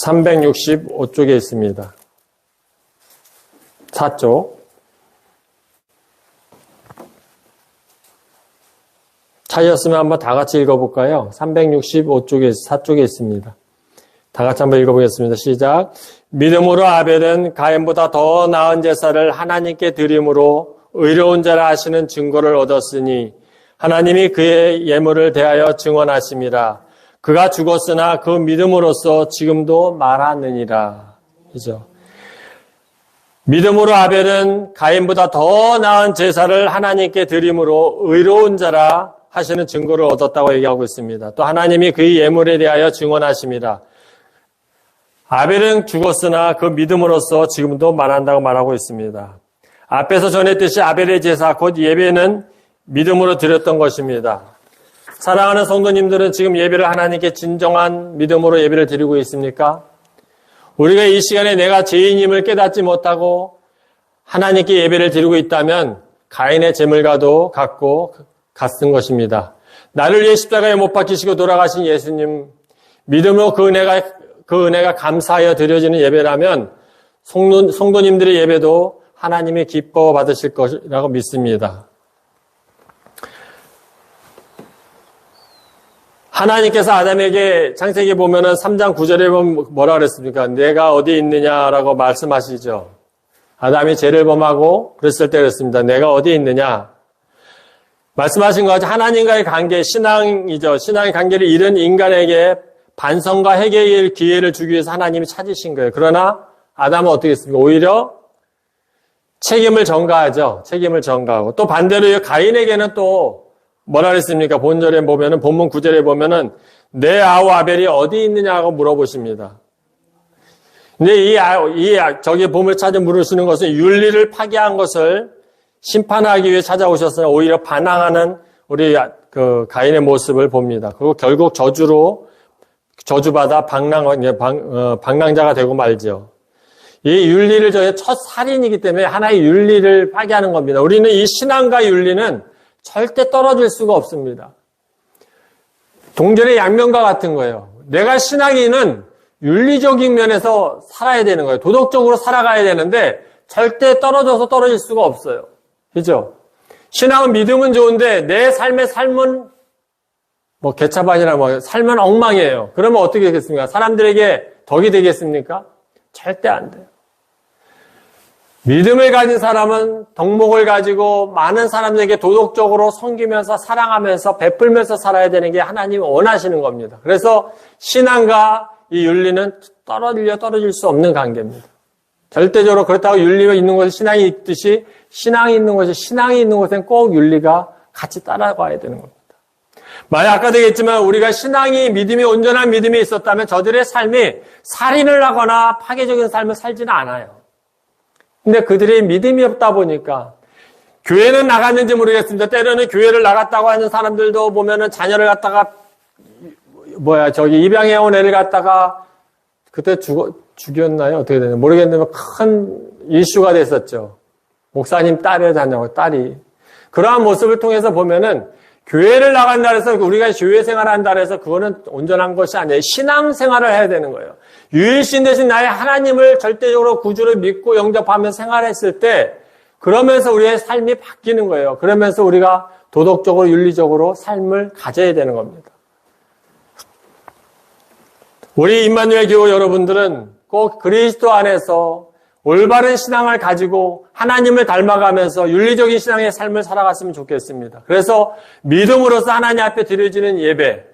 365쪽에 있습니다. 4쪽. 찾으셨으면 한번 다 같이 읽어볼까요? 365쪽에, 4쪽에 있습니다. 다 같이 한번 읽어보겠습니다. 시작. 믿음으로 아벨은 가인보다 더 나은 제사를 하나님께 드림으로 의로운 자라 하시는 증거를 얻었으니 하나님이 그의 예물을 대하여 증언하심이라. 그가 죽었으나 그 믿음으로써 지금도 말하느니라. 그죠? 믿음으로 아벨은 가인보다 더 나은 제사를 하나님께 드림으로 의로운 자라 하시는 증거를 얻었다고 얘기하고 있습니다. 또 하나님이 그의 예물에 대하여 증언하심이라. 아벨은 죽었으나 그 믿음으로써 지금도 말한다고 말하고 있습니다. 앞에서 전했듯이 아벨의 제사, 곧 예배는 믿음으로 드렸던 것입니다. 사랑하는 성도님들은 지금 예배를 하나님께 진정한 믿음으로 예배를 드리고 있습니까? 우리가 이 시간에 내가 죄인임을 깨닫지 못하고 하나님께 예배를 드리고 있다면 가인의 제물과도 같은 것입니다. 나를 위해 십자가에 못 박히시고 돌아가신 예수님, 믿음으로 그 은혜가 감사하여 드려지는 예배라면 성도님들의 예배도 하나님이 기뻐 받으실 것이라고 믿습니다. 하나님께서 아담에게 창세기 보면은 3장 9절에 보면 뭐라 그랬습니까? 내가 어디 있느냐라고 말씀하시죠. 아담이 죄를 범하고 그랬을 때 그랬습니다. 내가 어디 있느냐? 말씀하신 것 같이 하나님과의 관계, 신앙이죠. 신앙의 관계를 잃은 인간에게 반성과 회개의 기회를 주기 위해서 하나님이 찾으신 거예요. 그러나 아담은 어떻게 했습니까? 오히려 책임을 전가하죠. 책임을 전가하고. 또 반대로 가인에게는 또 뭐라 그랬습니까? 본절에 보면은, 본문 9절에 보면은, 내 아우 아벨이 어디 있느냐고 물어보십니다. 근데 저기 보물 찾아 물으시는 것은 윤리를 파괴한 것을 심판하기 위해 찾아오셨으나 오히려 반항하는 우리 가인의 모습을 봅니다. 그리고 결국 저주받아 방랑자가 되고 말죠. 이 윤리를 저의 첫 살인이기 때문에 하나의 윤리를 파괴하는 겁니다. 우리는 이 신앙과 윤리는 절대 떨어질 수가 없습니다. 동전의 양면과 같은 거예요. 내가 신앙인은 윤리적인 면에서 살아야 되는 거예요. 도덕적으로 살아가야 되는데 절대 떨어질 수가 없어요. 그죠? 신앙은 믿음은 좋은데 내 삶은 개차반이나 삶은 엉망이에요. 그러면 어떻게 되겠습니까? 사람들에게 덕이 되겠습니까? 절대 안 돼요. 믿음을 가진 사람은 덕목을 가지고 많은 사람들에게 도덕적으로 섬기면서 사랑하면서 베풀면서 살아야 되는 게 하나님이 원하시는 겁니다. 그래서 신앙과 이 윤리는 떨어질 수 없는 관계입니다. 절대적으로 그렇다고 윤리가 있는 곳에 신앙이 있듯이 신앙이 있는 곳엔 꼭 윤리가 같이 따라가야 되는 겁니다. 만약 아까도 얘기했지만 우리가 믿음이 온전한 믿음이 있었다면 저들의 삶이 살인을 하거나 파괴적인 삶을 살지는 않아요. 근데 그들이 믿음이 없다 보니까 교회는 나갔는지 모르겠습니다. 때로는 교회를 나갔다고 하는 사람들도 보면은 자녀를 갖다가 입양해 온 애를 갖다가 그때 죽였나요? 어떻게 되나 모르겠는데 큰 이슈가 됐었죠. 목사님 딸의 자녀고 딸이. 그러한 모습을 통해서 보면은 교회를 나간다 해서 우리가 교회 생활을 한다 해서 그거는 온전한 것이 아니에요. 신앙 생활을 해야 되는 거예요. 유일신 대신 나의 하나님을 절대적으로 구주를 믿고 영접하며 생활했을 때 그러면서 우리의 삶이 바뀌는 거예요. 그러면서 우리가 도덕적으로 윤리적으로 삶을 가져야 되는 겁니다. 우리 임마누엘 교회 여러분들은 꼭 그리스도 안에서 올바른 신앙을 가지고 하나님을 닮아가면서 윤리적인 신앙의 삶을 살아갔으면 좋겠습니다. 그래서 믿음으로써 하나님 앞에 드려지는 예배,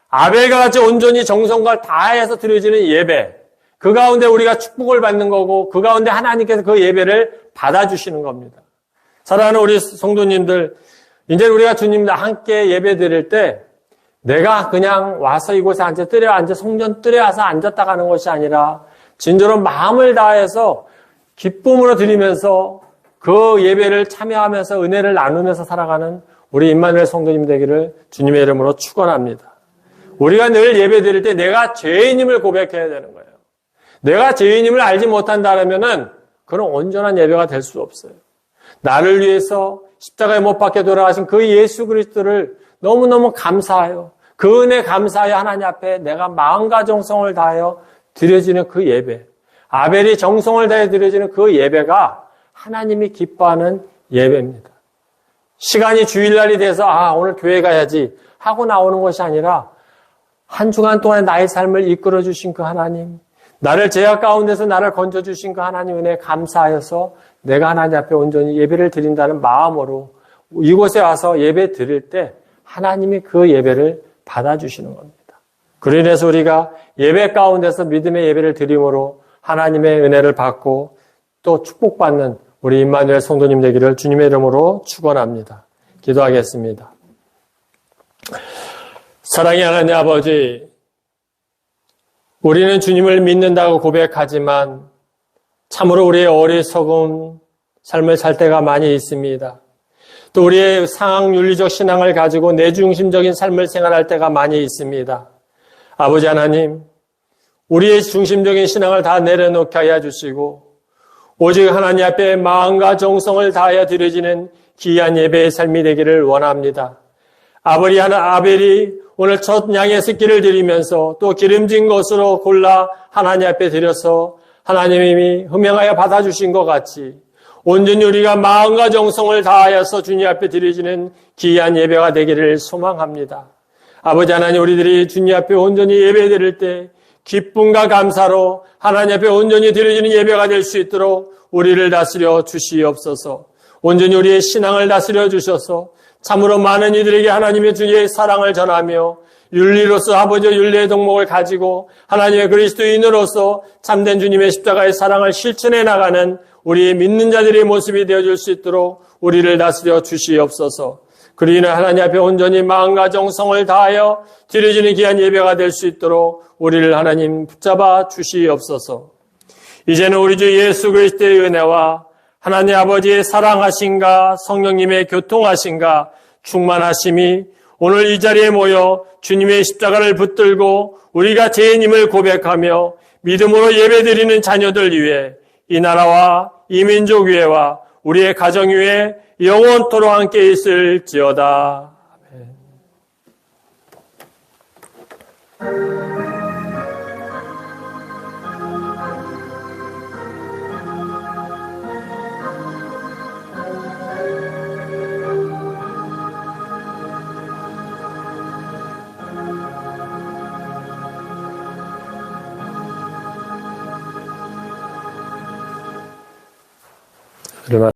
아벨과 같이 온전히 정성과 다해서 드려지는 예배, 그 가운데 우리가 축복을 받는 거고 그 가운데 하나님께서 그 예배를 받아주시는 겁니다. 사랑하는 우리 성도님들, 이제 우리가 주님과 함께 예배 드릴 때 내가 그냥 와서 이곳에 성전 뜰에 와서 앉았다 가는 것이 아니라 진정으로 마음을 다해서 기쁨으로 드리면서 그 예배를 참여하면서 은혜를 나누면서 살아가는 우리 임마누엘 성도님 되기를 주님의 이름으로 축원합니다. 우리가 늘 예배 드릴 때 내가 죄인임을 고백해야 되는 거예요. 내가 죄인임을 알지 못한다면은 그런 온전한 예배가 될 수 없어요. 나를 위해서 십자가에 못 박혀 돌아가신 그 예수 그리스도를 너무너무 감사하여 그 은혜 감사하여 하나님 앞에 내가 마음과 정성을 다하여 드려지는 그 예배, 아벨이 정성을 다해 드려지는 그 예배가 하나님이 기뻐하는 예배입니다. 시간이 주일날이 돼서 오늘 교회 가야지 하고 나오는 것이 아니라 한 주간 동안 나의 삶을 이끌어 주신 그 하나님, 나를 죄악 가운데서 나를 건져 주신 그 하나님 은혜에 감사하여서 내가 하나님 앞에 온전히 예배를 드린다는 마음으로 이곳에 와서 예배 드릴 때 하나님이 그 예배를 받아주시는 겁니다. 그로 인해서 우리가 예배 가운데서 믿음의 예배를 드림으로 하나님의 은혜를 받고 또 축복받는 우리 임마누엘 성도님 되기를 주님의 이름으로 축원합니다. 기도하겠습니다. 사랑의 하나님 아버지, 우리는 주님을 믿는다고 고백하지만 참으로 우리의 어리석은 삶을 살 때가 많이 있습니다. 또 우리의 상황 윤리적 신앙을 가지고 내중심적인 삶을 생활할 때가 많이 있습니다. 아버지 하나님, 우리의 중심적인 신앙을 다 내려놓게 하여 주시고 오직 하나님 앞에 마음과 정성을 다하여 드려지는 귀한 예배의 삶이 되기를 원합니다. 아벨이 오늘 첫 양의 새끼를 드리면서 또 기름진 것으로 골라 하나님 앞에 드려서 하나님이 흠명하여 받아주신 것 같이 온전히 우리가 마음과 정성을 다하여서 주님 앞에 드려지는 귀한 예배가 되기를 소망합니다. 아버지 하나님, 우리들이 주님 앞에 온전히 예배 드릴 때 기쁨과 감사로 하나님 앞에 온전히 드려지는 예배가 될 수 있도록 우리를 다스려 주시옵소서. 온전히 우리의 신앙을 다스려 주셔서 참으로 많은 이들에게 하나님의 주의 사랑을 전하며 윤리로서 아버지의 윤리의 덕목을 가지고 하나님의 그리스도인으로서 참된 주님의 십자가의 사랑을 실천해 나가는 우리 믿는 자들의 모습이 되어줄 수 있도록 우리를 다스려 주시옵소서. 그로 인해 하나님 앞에 온전히 마음과 정성을 다하여 드려지는 귀한 예배가 될 수 있도록 우리를 하나님 붙잡아 주시옵소서. 이제는 우리 주 예수 그리스도의 은혜와 하나님 아버지의 사랑하심과 성령님의 교통하심과 충만하심이 오늘 이 자리에 모여 주님의 십자가를 붙들고 우리가 죄인임을 고백하며 믿음으로 예배드리는 자녀들 위해 이 나라와 이 민족 위에와 우리의 가정 위에 영원토록 함께 있을지어다. 아멘.